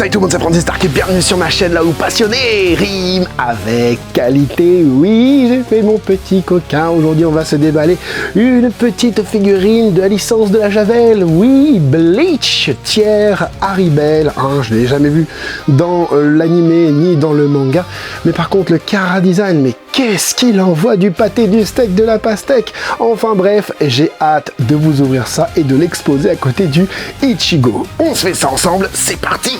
Salut tout le monde, c'est Apprenti Stark et bienvenue sur ma chaîne là où passionné rime avec qualité. Oui, j'ai fait mon petit coquin. Aujourd'hui, on va se déballer une petite figurine de la licence de la Javel. Oui, Bleach, tiers Haribel. Je ne l'ai jamais vu dans l'animé ni dans le manga. Mais par contre, le Kara Design, mais qu'est-ce qu'il envoie du pâté, du steak, de la pastèque. Enfin bref, j'ai hâte de vous ouvrir ça et de l'exposer à côté du Ichigo. On se fait ça ensemble, c'est parti!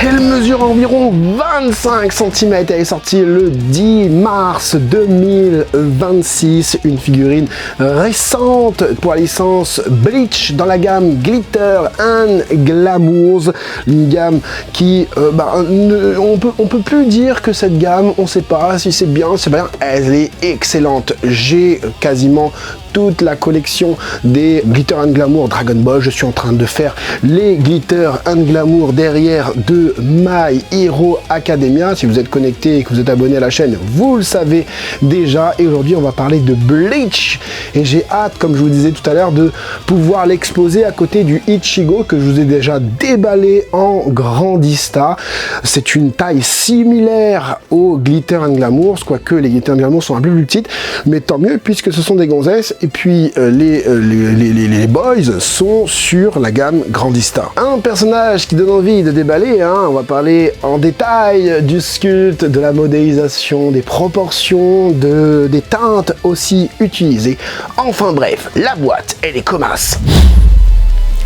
Elle mesure environ 25 cm, elle est sortie le 10 mars 2026, une figurine récente pour la licence Bleach dans la gamme Glitter and Glamours, une gamme qui, on peut plus dire que cette gamme, on sait pas si c'est bien, c'est bien, elle est excellente. J'ai quasiment toute la collection des Glitter and Glamour Dragon Ball. Je suis en train de faire les Glitter and Glamour derrière de My Hero Academia. Si vous êtes connecté et que vous êtes abonné à la chaîne, vous le savez déjà. Et aujourd'hui, on va parler de Bleach. Et j'ai hâte, comme je vous disais tout à l'heure, de pouvoir l'exposer à côté du Ichigo que je vous ai déjà déballé en Grandista. C'est une taille similaire aux Glitter and Glamour, quoique les Glitter and Glamour sont un peu plus petites, mais tant mieux puisque ce sont des gonzesses. Et puis les boys sont sur la gamme Grandista. Un personnage qui donne envie de déballer, on va parler en détail du sculpte, de la modélisation, des proportions, des teintes aussi utilisées. Enfin bref, la boîte, elle est comasse.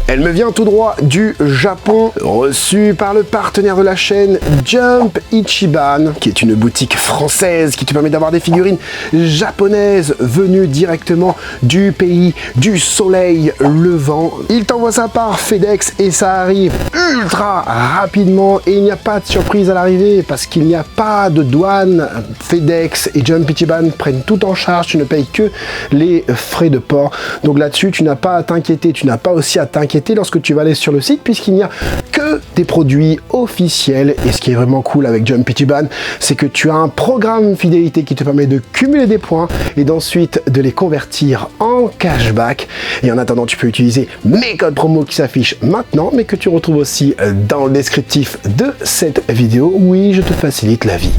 Elle me vient tout droit du Japon, reçue par le partenaire de la chaîne Jump Ichiban, qui est une boutique française qui te permet d'avoir des figurines japonaises venues directement du pays du soleil levant. Il t'envoie ça par FedEx et ça arrive ultra rapidement et il n'y a pas de surprise à l'arrivée parce qu'il n'y a pas de douane. FedEx et Jump Ichiban prennent tout en charge, tu ne payes que les frais de port. Donc là-dessus, tu n'as pas à t'inquiéter, tu n'as pas aussi à t'inquiéter lorsque tu vas aller sur le site puisqu'il n'y a que des produits officiels. Et ce qui est vraiment cool avec Jump Ichiban, c'est que tu as un programme fidélité qui te permet de cumuler des points et d'ensuite de les convertir en cashback. Et en attendant, tu peux utiliser mes codes promo qui s'affichent maintenant mais que tu retrouves aussi dans le descriptif de cette vidéo. Oui, je te facilite la vie.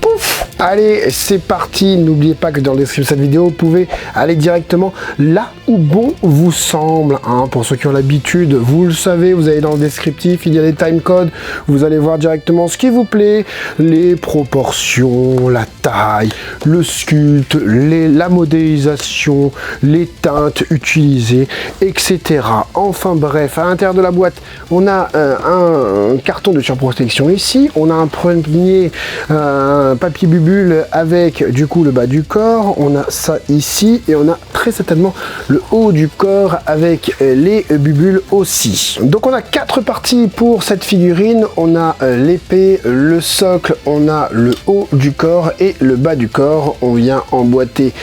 Pouf! Allez, c'est parti. N'oubliez pas que dans le descriptif de cette vidéo, vous pouvez aller directement là où bon vous semble. Pour ceux qui ont l'habitude, vous le savez, vous allez dans le descriptif, il y a des timecodes. Vous allez voir directement ce qui vous plaît, les proportions, la taille, le sculpte, la modélisation, les teintes utilisées, etc. Enfin bref, à l'intérieur de la boîte, on a un carton de surprotection ici. On a un premier papier bubule avec du coup le bas du corps, on a ça ici et on a très certainement le haut du corps avec les bubules aussi. Donc on a 4 parties pour cette figurine, on a l'épée, le socle, on a le haut du corps et le bas du corps. On vient emboîter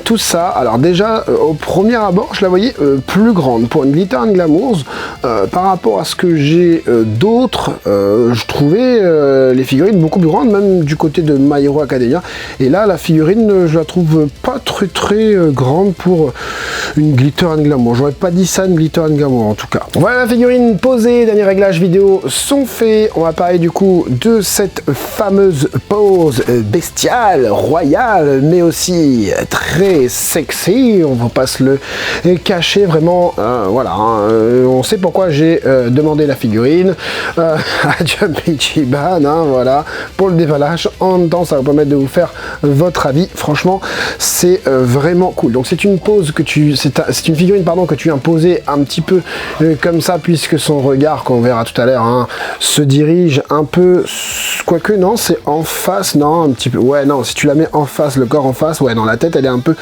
tout ça. Alors déjà au premier abord je la voyais plus grande pour une Glitter and Glamours par rapport à ce que j'ai d'autres. Je trouvais les figurines beaucoup plus grandes, même du côté de My Hero Academia, et là la figurine je la trouve pas très grande pour une Glitter and Glamour. J'aurais pas dit ça, une Glitter and Glamour en tout cas. Voilà la figurine posée, derniers réglages vidéo sont faits. On va parler du coup de cette fameuse pose bestiale, royale, mais aussi très sexy, on va pas se le cacher vraiment. Voilà, on sait pourquoi j'ai demandé la figurine à Jump Ichiban, voilà, pour le déballage. En même temps, ça va permettre de vous faire votre avis. Franchement, c'est vraiment cool. Donc c'est une pose que c'est une figurine pardon que tu viens poser un petit peu comme ça, puisque son regard, qu'on verra tout à l'heure, se dirige un peu, quoique non, c'est en face, non, un petit peu, ouais, non, si tu la mets en face, le corps en face, ouais, non, la tête elle est un peu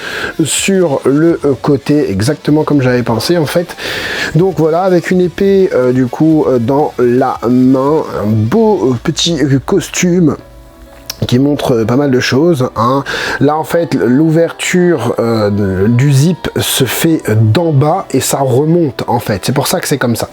sur le côté, exactement comme j'avais pensé en fait. Donc voilà, avec une épée du coup dans la main, un beau petit costume qui montre pas mal de choses, hein. Là en fait l'ouverture du zip se fait d'en bas et ça remonte en fait, c'est pour ça que c'est comme ça.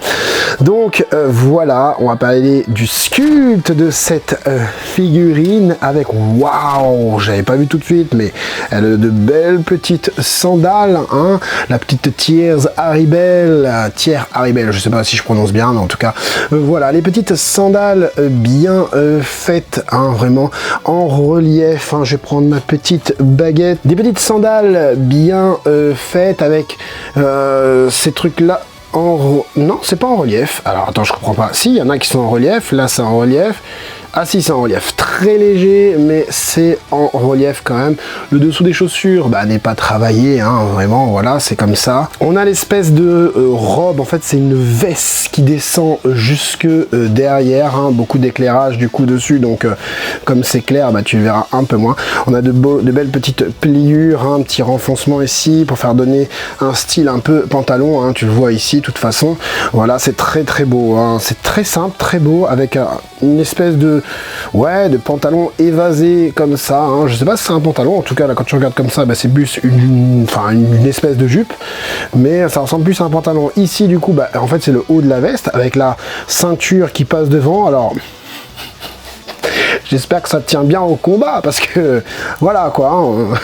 Donc voilà, on va parler du sculpte de cette figurine avec, waouh, j'avais pas vu tout de suite, mais elle a de belles petites sandales, hein. La petite Tierce Haribel, je sais pas si je prononce bien, mais en tout cas voilà, les petites sandales bien faites, hein, vraiment en relief, hein. Je vais prendre ma petite baguette, des petites sandales bien faites avec ces trucs là non, c'est pas en relief. Alors attends, je comprends pas. Si, il y en a qui sont en relief. Là, c'est en relief. Ah si, c'est en relief. Très léger, mais c'est en relief quand même. Le dessous des chaussures, bah, n'est pas travaillé, hein, vraiment, voilà, c'est comme ça. On a l'espèce de robe, en fait, c'est une veste qui descend jusque derrière, hein, beaucoup d'éclairage du coup dessus, donc comme c'est clair, bah, tu verras un peu moins. On a de belles petites pliures, hein, un petit renfoncement ici pour faire donner un style un peu pantalon, hein, tu le vois ici, de toute façon. Voilà, c'est très très beau, hein, c'est très simple, très beau, avec une espèce de pantalon évasé comme ça, hein. Je sais pas si c'est un pantalon, en tout cas là quand tu regardes comme ça, bah, c'est plus une espèce de jupe, mais ça ressemble plus à un pantalon. Ici du coup, bah, en fait c'est le haut de la veste avec la ceinture qui passe devant. Alors j'espère que ça tient bien au combat, parce que voilà quoi, hein.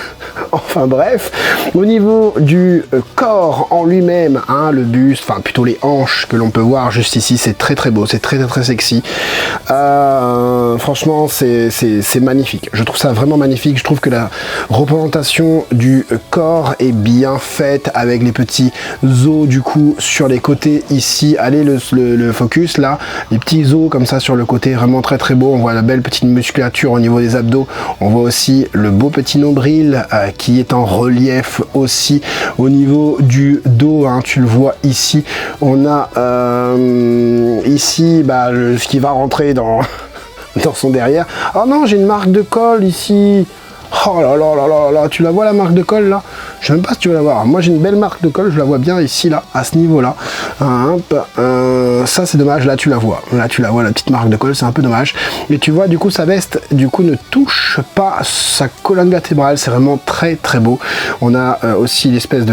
Enfin bref, au niveau du corps en lui-même, hein, le buste, enfin plutôt les hanches que l'on peut voir juste ici, c'est très très beau, c'est très très très sexy. Franchement c'est magnifique, je trouve ça vraiment magnifique. Je trouve que la représentation du corps est bien faite avec les petits os du coup sur les côtés ici. Allez, le focus là, les petits os comme ça sur le côté, vraiment très très beau. On voit la belle petite musculature au niveau des abdos, on voit aussi le beau petit nombril qui est en relief aussi au niveau du dos, hein, tu le vois ici. On a ici bah, ce qui va rentrer dans son derrière. Oh non, j'ai une marque de colle ici. Oh là là là là là, tu la vois la marque de colle là? Je sais même pas si tu vas la voir. Moi j'ai une belle marque de colle, je la vois bien ici là, à ce niveau là. Ça c'est dommage, là tu la vois. Là tu la vois, la petite marque de colle, c'est un peu dommage. Et tu vois du coup sa veste du coup ne touche pas sa colonne vertébrale, c'est vraiment très très beau. On a aussi l'espèce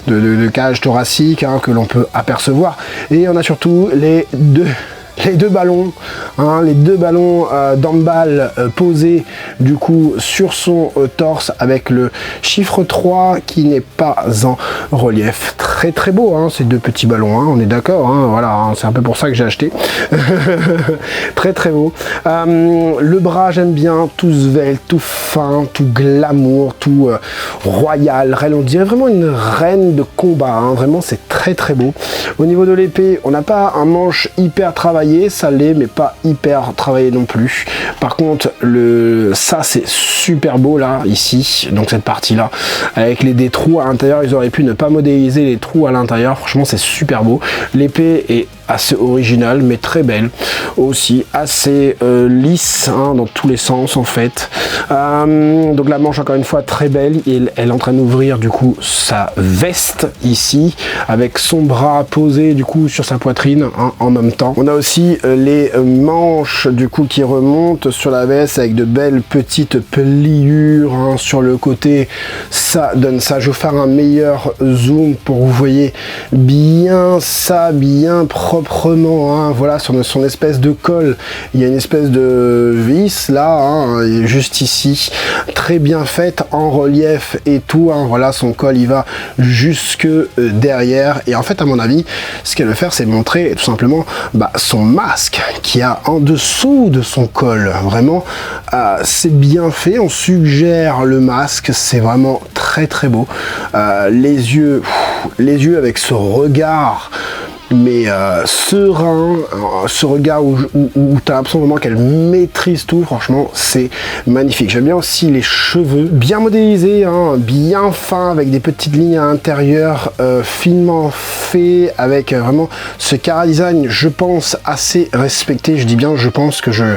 de cage thoracique, hein, que l'on peut apercevoir. Et on a surtout les deux ballons, hein, les deux ballons d'handball posés du coup sur son torse avec le chiffre 3 qui n'est pas en relief. Très très beau, hein, ces deux petits ballons, hein, on est d'accord, hein, voilà, hein, c'est un peu pour ça que j'ai acheté. Très très beau. Le bras, j'aime bien, tout svelte, tout fin, tout glamour, tout royal. On dirait vraiment une reine de combat, hein, vraiment c'est très très beau. Au niveau de l'épée, on n'a pas un manche hyper travaillé, ça l'est mais pas hyper travaillé non plus. Par contre ça c'est super beau là ici, donc cette partie là avec des trous à l'intérieur, ils auraient pu ne pas modéliser les trous à l'intérieur, franchement c'est super beau. L'épée est assez originale mais très belle aussi, assez lisse, hein, dans tous les sens en fait. Donc la manche encore une fois très belle, et elle est en train d'ouvrir du coup sa veste ici avec son bras posé du coup sur sa poitrine, hein, en même temps. On a aussi les manches du coup qui remontent sur la veste avec de belles petites pliures, hein, sur le côté. Ça donne ça. Je vais vous faire un meilleur zoom pour que vous voyez bien ça, bien proprement, hein. Voilà, sur son espèce de col, il y a une espèce de vis là, hein, juste ici, très bien faite en relief et tout, hein. Voilà, son col il va jusque derrière, et en fait à mon avis ce qu'elle veut faire c'est montrer tout simplement son masque qui a en dessous de son col. Vraiment c'est bien fait, on suggère le masque, c'est vraiment très très beau. Les yeux avec ce regard mais serein, ce regard où tu as l'impression vraiment qu'elle maîtrise tout, franchement c'est magnifique. J'aime bien aussi les cheveux bien modélisés, hein, bien fins, avec des petites lignes à l'intérieur, finement fait, avec vraiment ce cara design, je pense, assez respecté. Je dis bien je pense, que je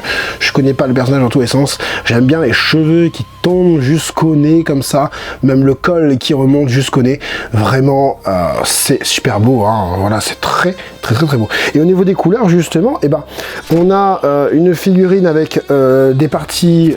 connais pas le personnage dans tous les sens. J'aime bien les cheveux qui tombent jusqu'au nez comme ça, même le col qui remonte jusqu'au nez, vraiment c'est super beau, hein. Voilà, c'est très très très très beau. Et au niveau des couleurs justement, eh ben, on a une figurine avec des parties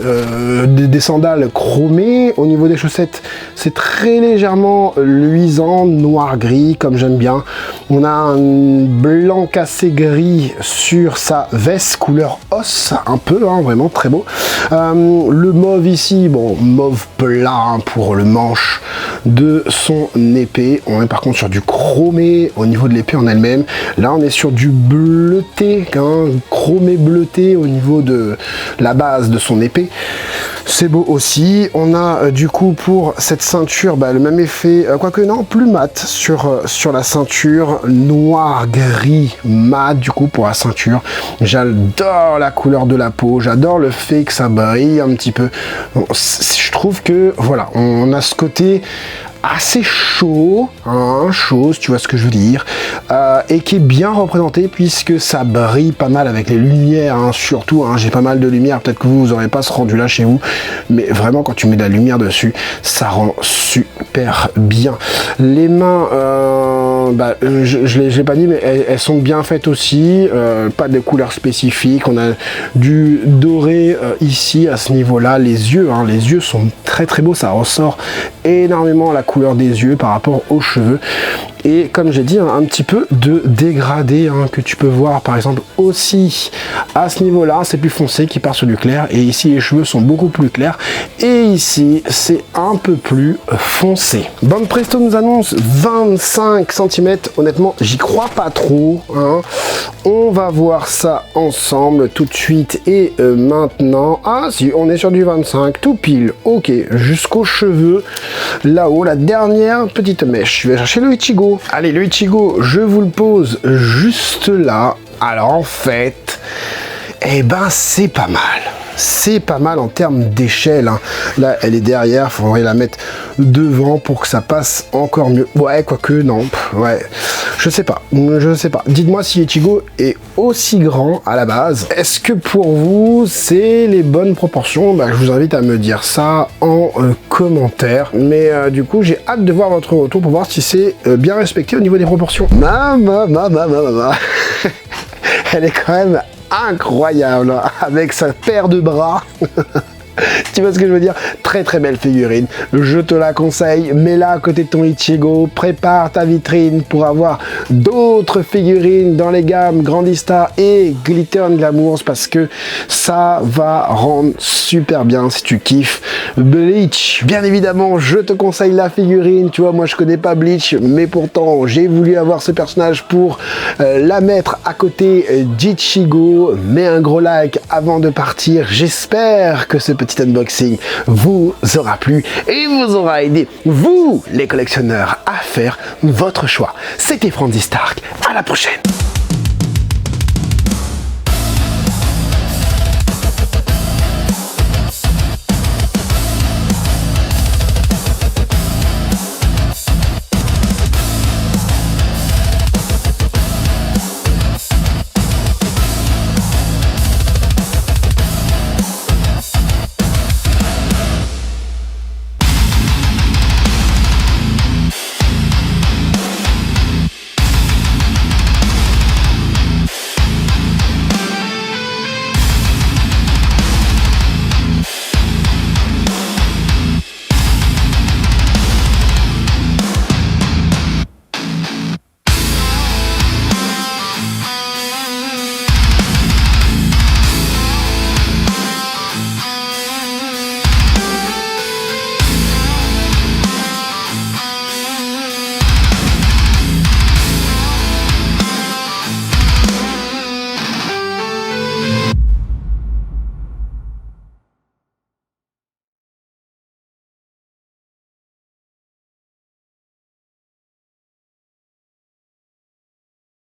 des sandales chromées. Au niveau des chaussettes, c'est très légèrement luisant, noir-gris comme j'aime bien. On a un blanc cassé gris sur sa veste, couleur os, un peu, hein, vraiment très beau. Le mauve ici, bon, mauve plat hein, pour le manche de son épée. On est par contre sur du chromé au niveau de l'épée en elle-même. Là, on est sur du bleuté, hein, chromé bleuté au niveau de la base de son épée. C'est beau aussi. On a du coup pour cette ceinture le même effet, quoique non, plus mat sur la ceinture, noir, gris, mat du coup pour la ceinture. J'adore la couleur de la peau, j'adore le fait que ça brille un petit peu. Bon, je trouve que voilà, on a ce côté assez chaud, hein, chose, tu vois ce que je veux dire, et qui est bien représenté puisque ça brille pas mal avec les lumières, hein, surtout, hein, j'ai pas mal de lumière, peut-être que vous n'aurez pas ce rendu là chez vous, mais vraiment quand tu mets de la lumière dessus, ça rend super bien. Les mains, je l'ai pas dit, mais elles sont bien faites aussi, pas de couleur spécifique, on a du doré ici à ce niveau-là, les yeux sont très très beaux, ça ressort énormément la couleur des yeux par rapport aux cheveux. Et comme j'ai dit, un petit peu de dégradé hein, que tu peux voir par exemple aussi à ce niveau là, c'est plus foncé qui part sur du clair, et ici les cheveux sont beaucoup plus clairs et ici c'est un peu plus foncé. Bande Presto nous annonce 25 cm, honnêtement j'y crois pas trop hein. On va voir ça ensemble tout de suite et maintenant. Ah si, on est sur du 25 tout pile, ok, jusqu'aux cheveux là-haut, la dernière petite mèche. Je vais chercher le Ichigo. Allez, le Ichigo, je vous le pose juste là. Alors en fait, eh ben c'est pas mal. C'est pas mal en termes d'échelle. Hein. Là, elle est derrière, il faudrait la mettre devant pour que ça passe encore mieux. Ouais, quoique, non. Ouais, je sais pas. Dites-moi si Ichigo est aussi grand à la base. Est-ce que pour vous, c'est les bonnes proportions? Je vous invite à me dire ça en commentaire. Mais du coup, j'ai hâte de voir votre retour pour voir si c'est bien respecté au niveau des proportions. Elle est quand même incroyable avec sa paire de bras. Tu vois ce que je veux dire? Très très belle figurine, je te la conseille, mets-la à côté de ton Ichigo, prépare ta vitrine pour avoir d'autres figurines dans les gammes Grandista et Glitter and Glamours parce que ça va rendre super bien si tu kiffes Bleach. Bien évidemment, je te conseille la figurine, tu vois, moi je connais pas Bleach, mais pourtant j'ai voulu avoir ce personnage pour la mettre à côté d'Ichigo. Mets un gros like avant de partir, j'espère que ce petit unboxing vous aura plu et vous aura aidé, vous les collectionneurs, à faire votre choix. C'était Franzy Stark, à la prochaine.